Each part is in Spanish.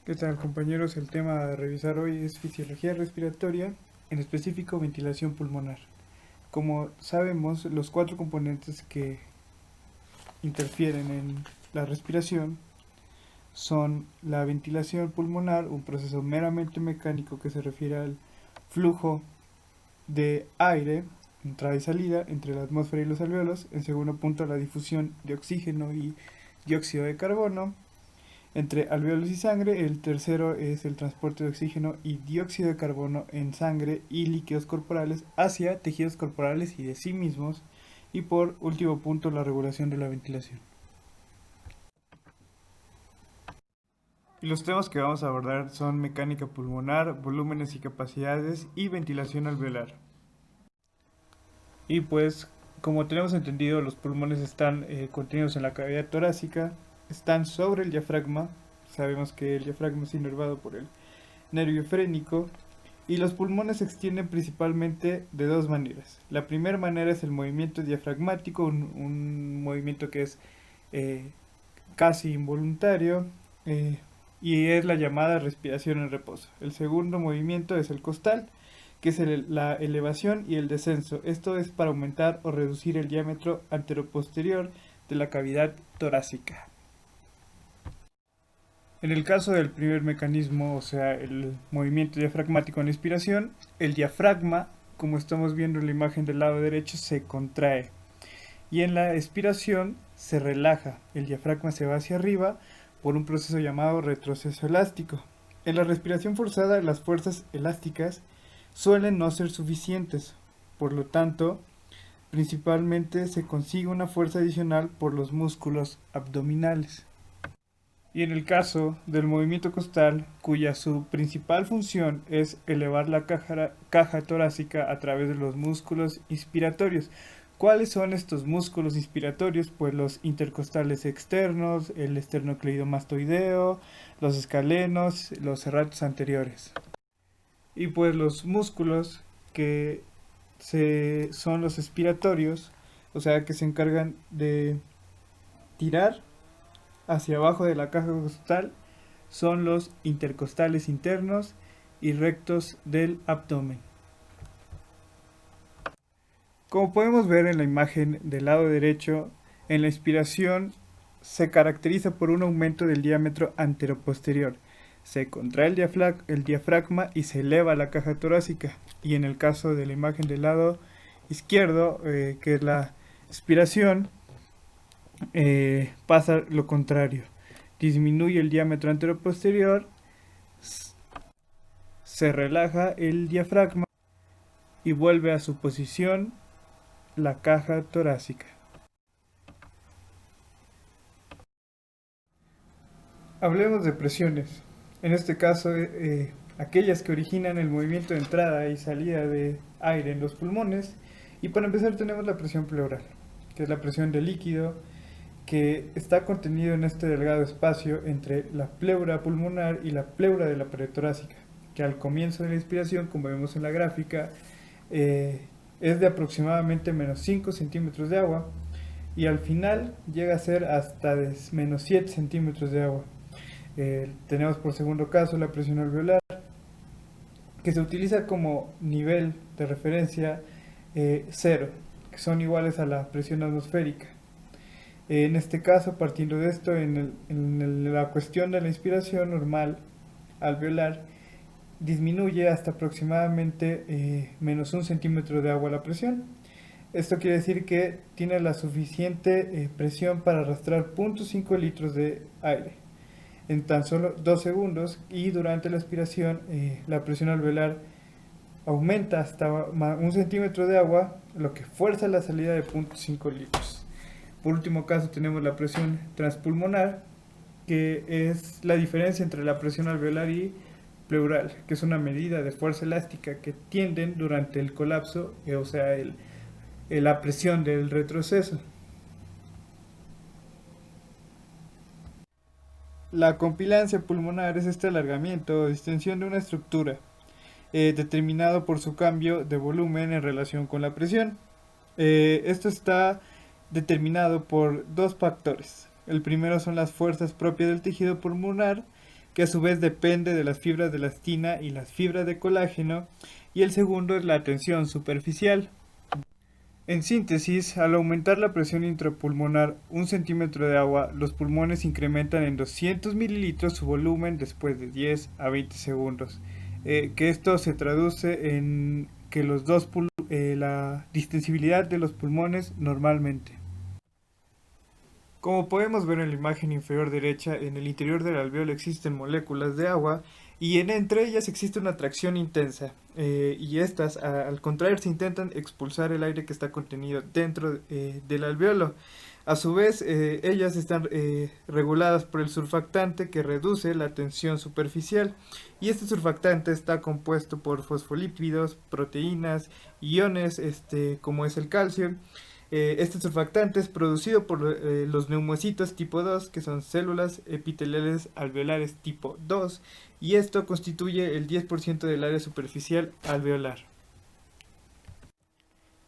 ¿Qué tal, compañeros? El tema a revisar hoy es fisiología respiratoria, en específico ventilación pulmonar. Como sabemos, los cuatro componentes que interfieren en la respiración son la ventilación pulmonar, un proceso meramente mecánico que se refiere al flujo de aire, entrada y salida, entre la atmósfera y los alvéolos. En segundo punto, la difusión de oxígeno y dióxido de carbono entre alvéolos y sangre. El tercero es el transporte de oxígeno y dióxido de carbono en sangre y líquidos corporales hacia tejidos corporales y de sí mismos. Y por último punto, la regulación de la ventilación. Y los temas que vamos a abordar son mecánica pulmonar, volúmenes y capacidades y ventilación alveolar. Y pues, como tenemos entendido, los pulmones están contenidos en la cavidad torácica, están sobre el diafragma. Sabemos que el diafragma es inervado por el nervio frénico. Y los pulmones se extienden principalmente de dos maneras. La primera manera es el movimiento diafragmático, un movimiento que es eh, casi involuntario, y es la llamada respiración en reposo. El segundo movimiento es el costal, que es la elevación y el descenso. Esto es para aumentar o reducir el diámetro anteroposterior de la cavidad torácica. En el caso del primer mecanismo, o sea, el movimiento diafragmático en inspiración, el diafragma, como estamos viendo en la imagen del lado derecho, se contrae. Y en la expiración se relaja. El diafragma se va hacia arriba por un proceso llamado retroceso elástico. En la respiración forzada, las fuerzas elásticas suelen no ser suficientes. Por lo tanto, principalmente se consigue una fuerza adicional por los músculos abdominales. Y en el caso del movimiento costal, cuya su principal función es elevar la caja torácica a través de los músculos inspiratorios. ¿Cuáles son estos músculos inspiratorios? Pues los intercostales externos, el esternocleidomastoideo, los escalenos, los serratos anteriores. Y pues los músculos que son los expiratorios, o sea que se encargan de tirar hacia abajo de la caja costal, son los intercostales internos y rectos del abdomen. Como podemos ver en la imagen del lado derecho, en la inspiración se caracteriza por un aumento del diámetro anteroposterior. Se contrae el diafragma y se eleva la caja torácica. Y en el caso de la imagen del lado izquierdo, que es la expiración, pasa lo contrario. Disminuye el diámetro anteroposterior, se relaja el diafragma y vuelve a su posición la caja torácica. Hablemos de presiones. En este caso, aquellas que originan el movimiento de entrada y salida de aire en los pulmones. Y para empezar tenemos la presión pleural, que es la presión de líquido que está contenido en este delgado espacio entre la pleura pulmonar y la pleura de la pared torácica, que al comienzo de la inspiración, como vemos en la gráfica, es de aproximadamente menos 5 centímetros de agua y al final llega a ser hasta de menos 7 centímetros de agua. Tenemos por segundo caso la presión alveolar, que se utiliza como nivel de referencia cero, que son iguales a la presión atmosférica. En este caso, partiendo de esto, en la cuestión de la inspiración normal alveolar, disminuye hasta aproximadamente menos 1 centímetro de agua la presión. Esto quiere decir que tiene la suficiente presión para arrastrar 0.5 litros de aire en tan solo 2 segundos, y durante la expiración la presión alveolar aumenta hasta 1 centímetro de agua, lo que fuerza la salida de 0.5 litros. Por último caso tenemos la presión transpulmonar, que es la diferencia entre la presión alveolar y pleural, que es una medida de fuerza elástica que tienden durante el colapso, o sea, la presión del retroceso. La compilancia pulmonar es este alargamiento o extensión de una estructura determinado por su cambio de volumen en relación con la presión. Esto está determinado por dos factores. El primero son las fuerzas propias del tejido pulmonar, que a su vez depende de las fibras de elastina y las fibras de colágeno, y el segundo es la tensión superficial. En síntesis, al aumentar la presión intrapulmonar 1 centímetro de agua, los pulmones incrementan en 200 mililitros su volumen después de 10 a 20 segundos. Que esto se traduce en que la distensibilidad de los pulmones normalmente. Como podemos ver en la imagen inferior derecha, en el interior del alveolo existen moléculas de agua y entre ellas existe una atracción intensa, y estas al contraerse intentan expulsar el aire que está contenido dentro del alveolo. A su vez, ellas están reguladas por el surfactante que reduce la tensión superficial, y este surfactante está compuesto por fosfolípidos, proteínas, iones como es el calcio. Este surfactante es producido por los neumocitos tipo 2, que son células epiteliales alveolares tipo 2, y esto constituye el 10% del área superficial alveolar.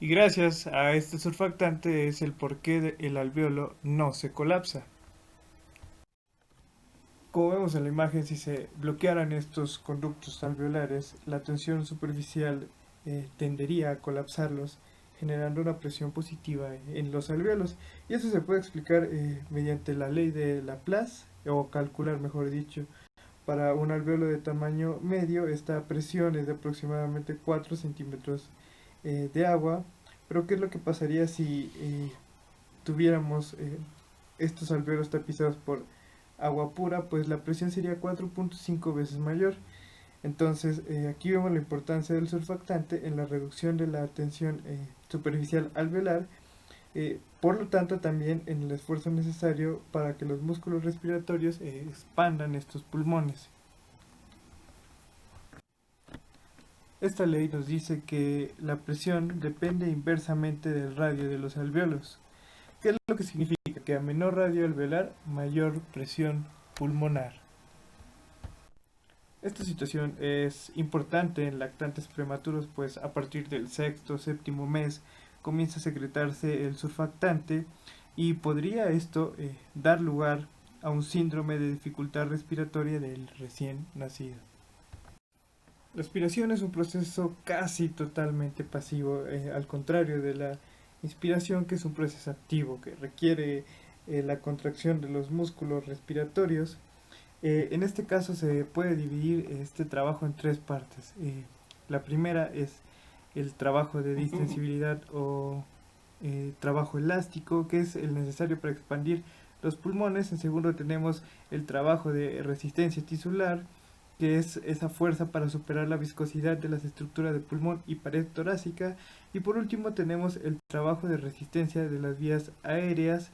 Y gracias a este surfactante es el porqué el alveolo no se colapsa. Como vemos en la imagen, si se bloquearan estos conductos alveolares, la tensión superficial tendería a colapsarlos, generando una presión positiva en los alveolos. Y eso se puede explicar mediante la ley de Laplace, o calcular, mejor dicho. Para un alveolo de tamaño medio, esta presión es de aproximadamente 4 centímetros de agua. Pero ¿qué es lo que pasaría si tuviéramos estos alveolos tapizados por agua pura? Pues la presión sería 4.5 veces mayor. Entonces, aquí vemos la importancia del surfactante en la reducción de la tensión superficial alveolar, por lo tanto también en el esfuerzo necesario para que los músculos respiratorios expandan estos pulmones. Esta ley nos dice que la presión depende inversamente del radio de los alveolos. ¿Qué es lo que significa? Que a menor radio alveolar, mayor presión pulmonar. Esta situación es importante en lactantes prematuros, pues a partir del sexto o séptimo mes comienza a secretarse el surfactante, y podría esto dar lugar a un síndrome de dificultad respiratoria del recién nacido. La aspiración es un proceso casi totalmente pasivo, al contrario de la inspiración, que es un proceso activo que requiere la contracción de los músculos respiratorios. En este caso se puede dividir este trabajo en tres partes. La primera es el trabajo de distensibilidad o trabajo elástico, que es el necesario para expandir los pulmones. En segundo tenemos el trabajo de resistencia tisular, que es esa fuerza para superar la viscosidad de las estructuras de pulmón y pared torácica. Y por último tenemos el trabajo de resistencia de las vías aéreas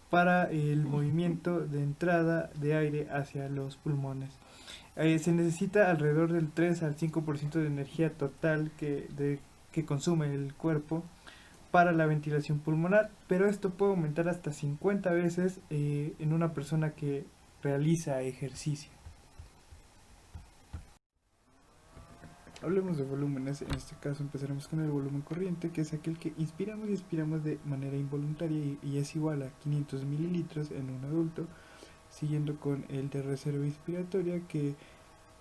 para el movimiento de entrada de aire hacia los pulmones. Se necesita alrededor del 3 al 5% de energía total que consume el cuerpo para la ventilación pulmonar, pero esto puede aumentar hasta 50 veces en una persona que realiza ejercicio. Hablemos de volúmenes. En este caso empezaremos con el volumen corriente, que es aquel que inspiramos y expiramos de manera involuntaria, y es igual a 500 mililitros en un adulto, siguiendo con el de reserva inspiratoria, que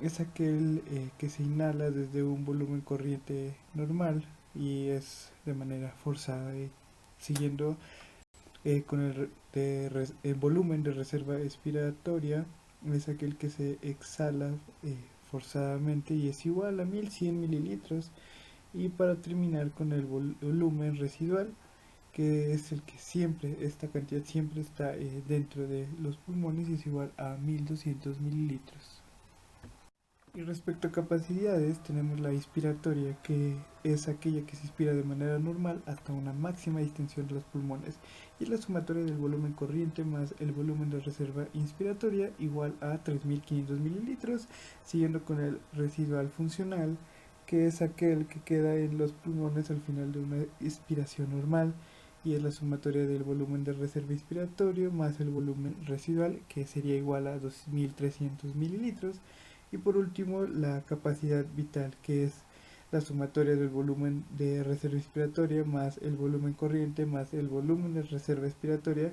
es aquel que se inhala desde un volumen corriente normal y es de manera forzada, siguiendo con el volumen de reserva expiratoria, es aquel que se exhala forzadamente y es igual a 1100 mililitros. Y para terminar con el volumen residual, que es el que siempre, esta cantidad siempre está dentro de los pulmones y es igual a 1200 mililitros. Y respecto a capacidades, tenemos la inspiratoria, que es aquella que se inspira de manera normal hasta una máxima distensión de los pulmones, y la sumatoria del volumen corriente más el volumen de reserva inspiratoria igual a 3500 mililitros, siguiendo con el residual funcional, que es aquel que queda en los pulmones al final de una inspiración normal, y es la sumatoria del volumen de reserva inspiratorio más el volumen residual, que sería igual a 2300 mililitros. Y por último, la capacidad vital, que es la sumatoria del volumen de reserva inspiratoria más el volumen corriente más el volumen de reserva expiratoria,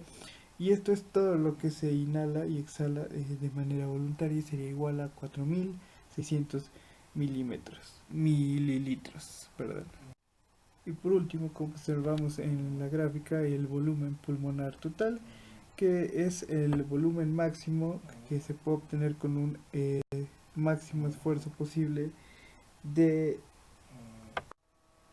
Y esto es todo lo que se inhala y exhala de manera voluntaria y sería igual a 4600 mililitros. Perdón. Y por último, como observamos en la gráfica, el volumen pulmonar total, que es el volumen máximo que se puede obtener con un máximo esfuerzo posible de,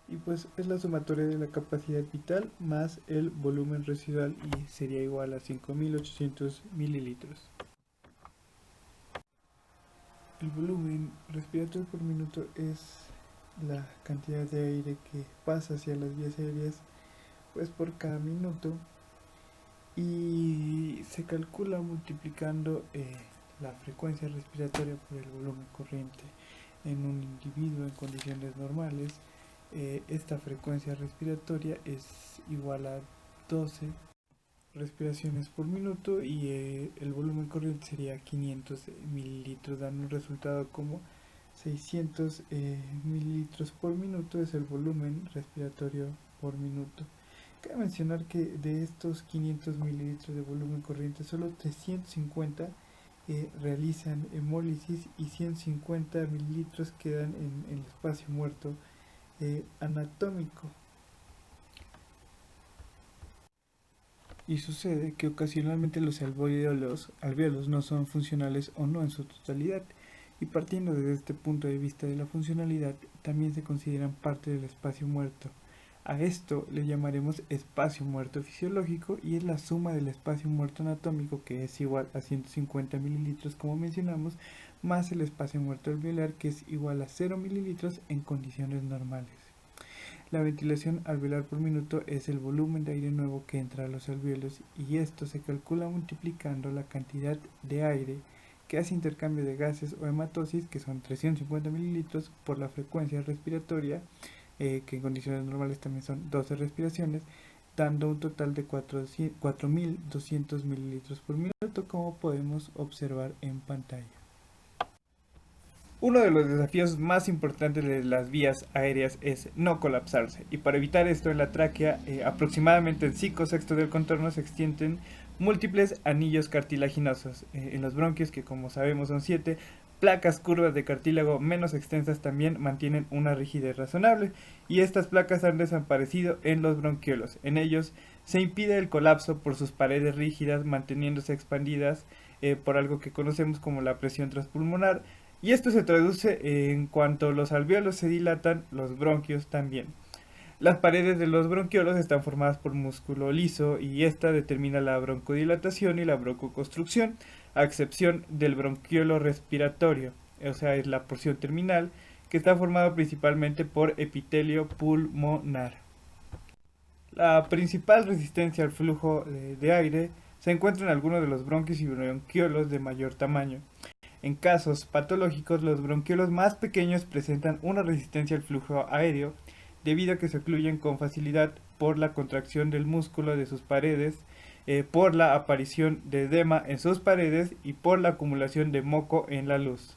y pues es la sumatoria de la capacidad vital más el volumen residual y sería igual a 5800 mililitros. El volumen respiratorio por minuto es la cantidad de aire que pasa hacia las vías aéreas pues por cada minuto, y se calcula multiplicando la frecuencia respiratoria por el volumen corriente en un individuo en condiciones normales. Esta frecuencia respiratoria es igual a 12 respiraciones por minuto y el volumen corriente sería 500 mililitros, dando un resultado como 600 mililitros por minuto es el volumen respiratorio por minuto. Cabe mencionar que de estos 500 mililitros de volumen corriente, solo 350 realizan hemólisis y 150 mililitros quedan en el espacio muerto anatómico. Y sucede que ocasionalmente los alvéolos no son funcionales o no en su totalidad, y partiendo desde este punto de vista de la funcionalidad, también se consideran parte del espacio muerto. A esto le llamaremos espacio muerto fisiológico y es la suma del espacio muerto anatómico, que es igual a 150 mililitros como mencionamos, más el espacio muerto alveolar, que es igual a 0 mililitros en condiciones normales. La ventilación alveolar por minuto es el volumen de aire nuevo que entra a los alvéolos, y esto se calcula multiplicando la cantidad de aire que hace intercambio de gases o hematosis, que son 350 mililitros, por la frecuencia respiratoria, que en condiciones normales también son 12 respiraciones, dando un total de 4200 mililitros por minuto, como podemos observar en pantalla. Uno de los desafíos más importantes de las vías aéreas es no colapsarse, y para evitar esto en la tráquea, aproximadamente en 5/6 del contorno se extienden múltiples anillos cartilaginosos. En los bronquios, que como sabemos son 7, placas curvas de cartílago menos extensas también mantienen una rigidez razonable, y estas placas han desaparecido en los bronquiolos. En ellos se impide el colapso por sus paredes rígidas, manteniéndose expandidas por algo que conocemos como la presión transpulmonar, y esto se traduce en cuanto los alvéolos se dilatan, los bronquios también. Las paredes de los bronquiolos están formadas por músculo liso, y esta determina la broncodilatación y la broncoconstrucción, a excepción del bronquiolo respiratorio, o sea, es la porción terminal, que está formada principalmente por epitelio pulmonar. La principal resistencia al flujo de aire se encuentra en algunos de los bronquios y bronquiolos de mayor tamaño. En casos patológicos, los bronquiolos más pequeños presentan una resistencia al flujo aéreo debido a que se ocluyen con facilidad por la contracción del músculo de sus paredes, por la aparición de edema en sus paredes y por la acumulación de moco en la luz.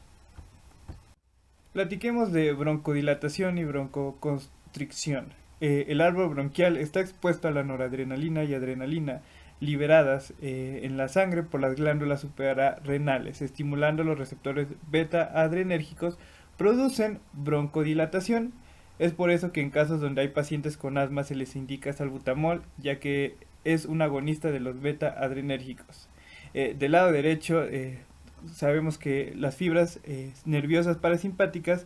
Platiquemos de broncodilatación y broncoconstricción. El árbol bronquial está expuesto a la noradrenalina y adrenalina, liberadas en la sangre por las glándulas suprarrenales, estimulando los receptores beta-adrenérgicos, producen broncodilatación. Es por eso que en casos donde hay pacientes con asma se les indica salbutamol, ya que es un agonista de los beta-adrenérgicos. Del lado derecho, sabemos que las fibras nerviosas parasimpáticas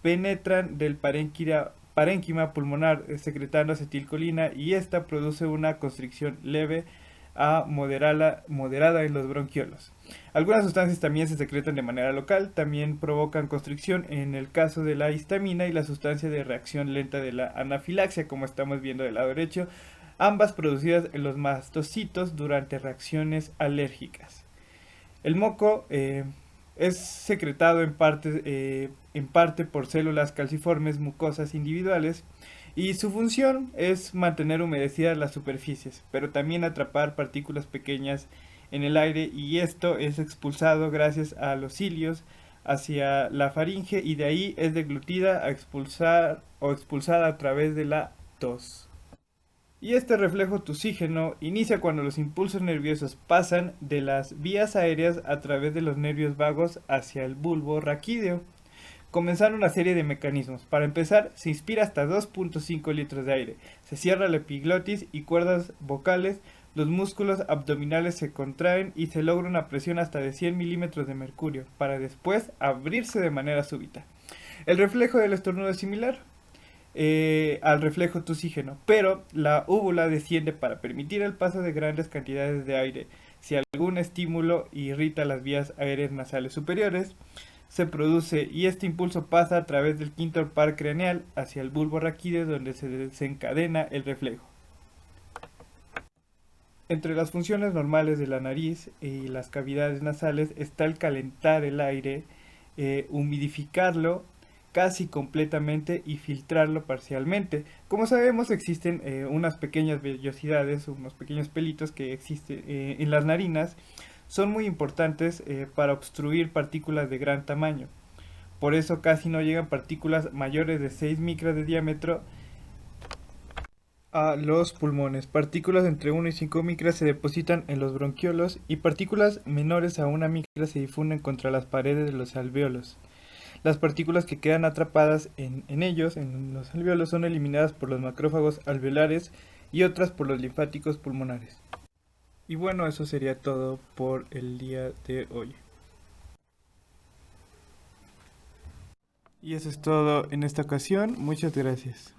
penetran del parénquima pulmonar secretando acetilcolina, y esta produce una constricción leve a moderada en los bronquiolos. Algunas sustancias también se secretan de manera local, también provocan constricción en el caso de la histamina y la sustancia de reacción lenta de la anafilaxia, como estamos viendo del lado derecho, ambas producidas en los mastocitos durante reacciones alérgicas. El moco es secretado en parte por células calciformes mucosas individuales, y su función es mantener humedecidas las superficies, pero también atrapar partículas pequeñas en el aire, y esto es expulsado gracias a los cilios hacia la faringe, y de ahí es deglutida a expulsada a través de la tos. Y este reflejo tusígeno inicia cuando los impulsos nerviosos pasan de las vías aéreas a través de los nervios vagos hacia el bulbo raquídeo. Comenzando una serie de mecanismos. Para empezar, se inspira hasta 2.5 litros de aire, se cierra la epiglotis y cuerdas vocales, los músculos abdominales se contraen y se logra una presión hasta de 100 milímetros de mercurio, para después abrirse de manera súbita. El reflejo del estornudo es similar al reflejo tusígeno, pero la úvula desciende para permitir el paso de grandes cantidades de aire. Si algún estímulo irrita las vías aéreas nasales superiores, se produce y este impulso pasa a través del quinto par craneal hacia el bulbo raquídeo donde se desencadena el reflejo. Entre las funciones normales de la nariz y las cavidades nasales está el calentar el aire, humidificarlo casi completamente y filtrarlo parcialmente. Como sabemos existen unas pequeñas vellosidades, unos pequeños pelitos que existen en las narinas, son muy importantes para obstruir partículas de gran tamaño. Por eso casi no llegan partículas mayores de 6 micras de diámetro a los pulmones. Partículas entre 1 y 5 micras se depositan en los bronquiolos y partículas menores a 1 micra se difunden contra las paredes de los alvéolos. Las partículas que quedan atrapadas en ellos, en los alvéolos, son eliminadas por los macrófagos alveolares y otras por los linfáticos pulmonares. Y bueno, eso sería todo por el día de hoy. Y eso es todo en esta ocasión. Muchas gracias.